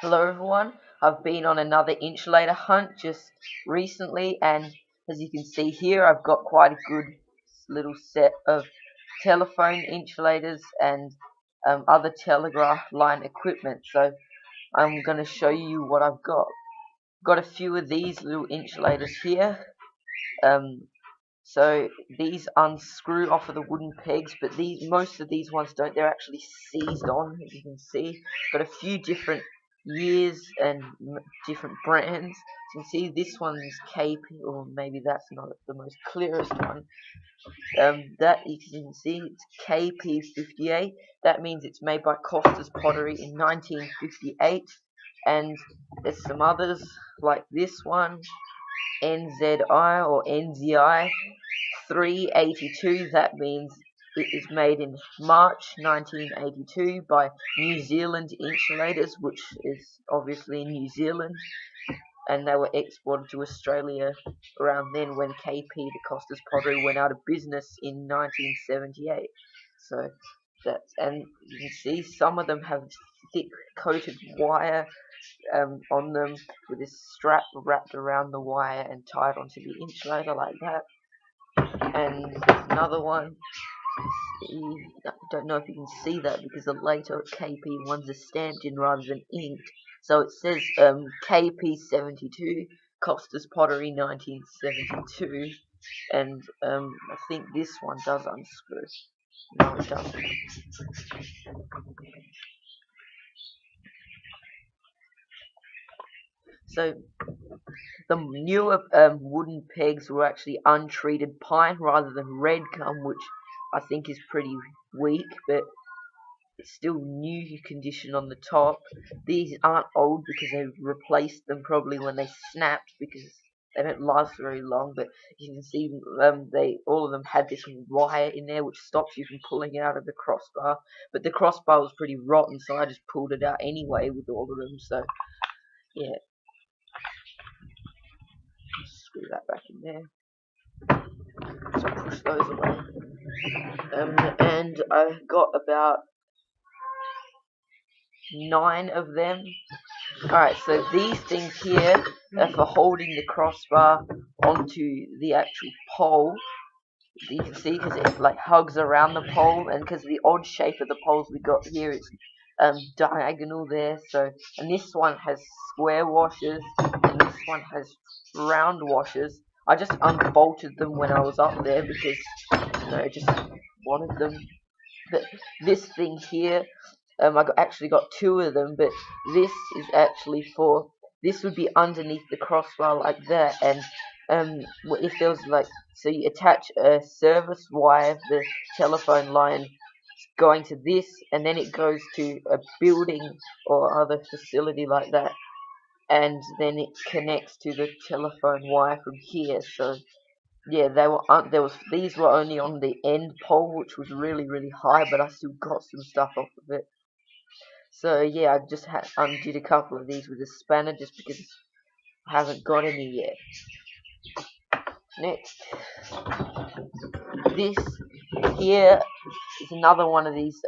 Hello everyone, I've been on another insulator hunt just recently, and as you can see here I've got quite a good little set of telephone insulators and other telegraph line equipment. So I'm going to show you what I've got. Got a few of these little insulators here. So these unscrew off of the wooden pegs, but most of these ones don't. They're actually seized on, as you can see. Got a few different years and different brands. So you can see this one's KP, or maybe that's not the most clearest one. That you can see it's KP58. That means it's made by Costa's Pottery in 1958. And there's some others like this one, NZI or NZI 382. That means it is made in March 1982 by New Zealand Insulators, which is obviously in New Zealand, and they were exported to Australia around then when KP, the Costa's Pottery, went out of business in 1978. So and you can see some of them have thick coated wire on them with this strap wrapped around the wire and tied onto the insulator like that. And another one, I don't know if you can see that because the later KP ones are stamped in rather than inked. So it says KP72, Costa's Pottery 1972, and I think this one does unscrew. No, it doesn't. So the newer wooden pegs were actually untreated pine rather than red gum, which I think is pretty weak, but it's still new condition on the top. These aren't old because they replaced them probably when they snapped, because they don't last very long. But you can see all of them had this wire in there which stops you from pulling it out of the crossbar. But the crossbar was pretty rotten, so I just pulled it out anyway with all of them. So yeah, screw that back in there. Just push those away. And I got about 9 of them. Alright, so these things here are for holding the crossbar onto the actual pole. You can see because it like hugs around the pole, and because of the odd shape of the poles we got here, it's diagonal there. So, and this one has square washers, and this one has round washers. I just unbolted them when I was up there because I just wanted them. But this thing here, actually got 2 of them, but this is actually for, this would be underneath the crossbar like that, and if there was like, so you attach a service wire, the telephone line going to this, and then it goes to a building or other facility like that, and then it connects to the telephone wire from here. So yeah, these were only on the end pole, which was really high, but I still got some stuff off of it. So yeah, I just undid a couple of these with a spanner just because I haven't got any yet. Next, this here is another one of these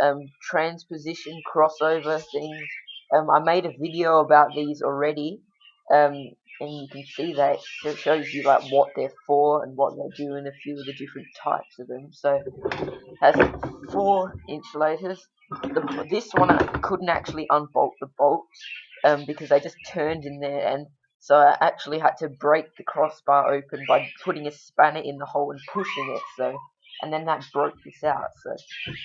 transposition crossover things. I made a video about these already, and you can see that it shows you like what they're for and what they do and a few of the different types of them. So it has 4 insulators. This one I couldn't actually unbolt the bolts because they just turned in there, and so I actually had to break the crossbar open by putting a spanner in the hole and pushing it. So, and then that broke this out. So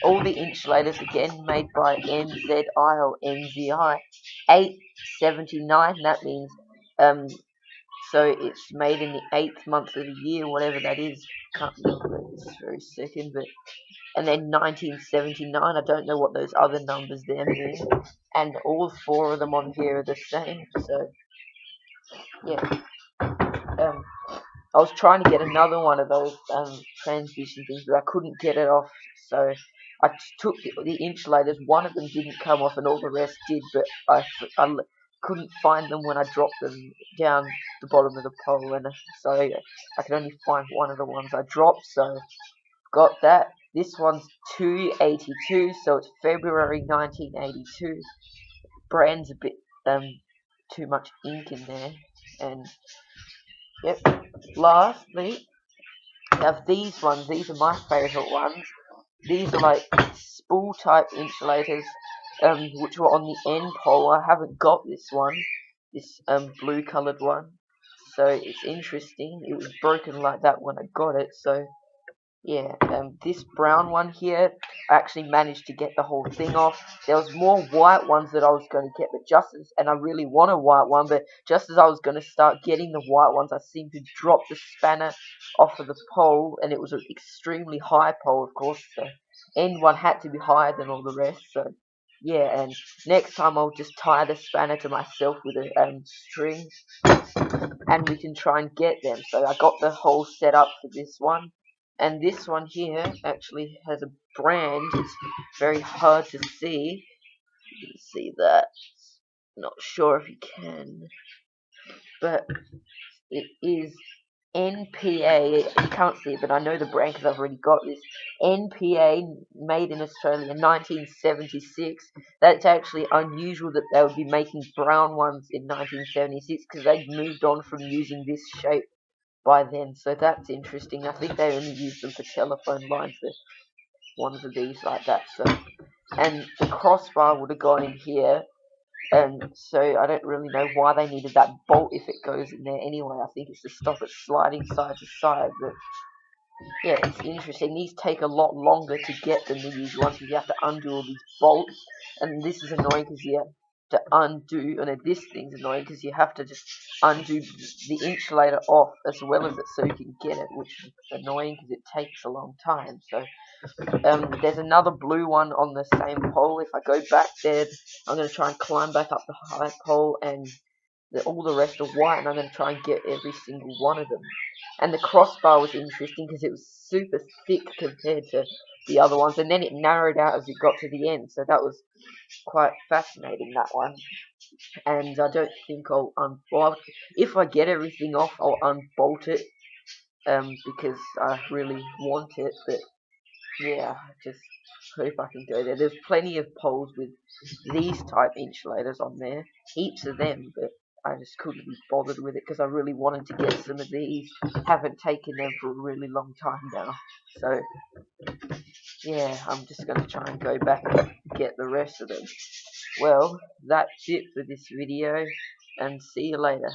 all the insulators again made by NZI or NZI 879. That means so it's made in the 8th month of the year, whatever that is. Can't remember this very second, but and then 1979. I don't know what those other numbers there mean. And all 4 of them on here are the same. So yeah. I was trying to get another one of those transmission things, but I couldn't get it off. So I took the insulators. One of them didn't come off, and all the rest did. But I couldn't find them when I dropped them down the bottom of the pole, and so I could only find one of the ones I dropped. So got that. This one's 282, so it's February 1982. Brand's a bit too much ink in there. And yep, lastly, we have these ones. These are my favourite ones. These are like spool type insulators, which were on the end pole. I haven't got this one, this blue coloured one, so it's interesting. It was broken like that when I got it, so yeah. This brown one here, I actually managed to get the whole thing off. There was more white ones that I was going to get, but and I really want a white one, but just as I was going to start getting the white ones, I seemed to drop the spanner off of the pole, and it was an extremely high pole, of course, so end one had to be higher than all the rest, so yeah. And next time I'll just tie the spanner to myself with a string, and we can try and get them. So I got the whole setup for this one. And this one here actually has a brand. It's very hard to see. You can see that. Not sure if you can. But it is NPA. You can't see it, but I know the brand because I've already got this. NPA, made in Australia in 1976. That's actually unusual that they would be making brown ones in 1976 because they'd moved on from using this shape by then, so that's interesting. I think they only use them for telephone lines, the ones of these like that. So, and the crossbar would have gone in here, and so I don't really know why they needed that bolt if it goes in there anyway. I think it's to stop it sliding side to side, but yeah, it's interesting. These take a lot longer to get than the usual ones because you have to undo all these bolts, and this is annoying because you have to undo, and this thing's annoying because you have to just undo the insulator off as well as it so you can get it, which is annoying because it takes a long time. So there's another blue one on the same pole. If I go back there, I'm going to try and climb back up the high pole, and all the rest are white, and I'm going to try and get every single one of them. And the crossbar was interesting because it was super thick compared to the other ones, and then it narrowed out as it got to the end, so that was quite fascinating, that one. And I don't think I'll unbolt. If I get everything off, I'll unbolt it, because I really want it, but yeah, I just hope I can go there. There's plenty of poles with these type insulators on there, heaps of them, but I just couldn't be bothered with it because I really wanted to get some of these. Haven't taken them for a really long time now, so yeah, I'm just going to try and go back and get the rest of them. Well, that's it for this video, and see you later.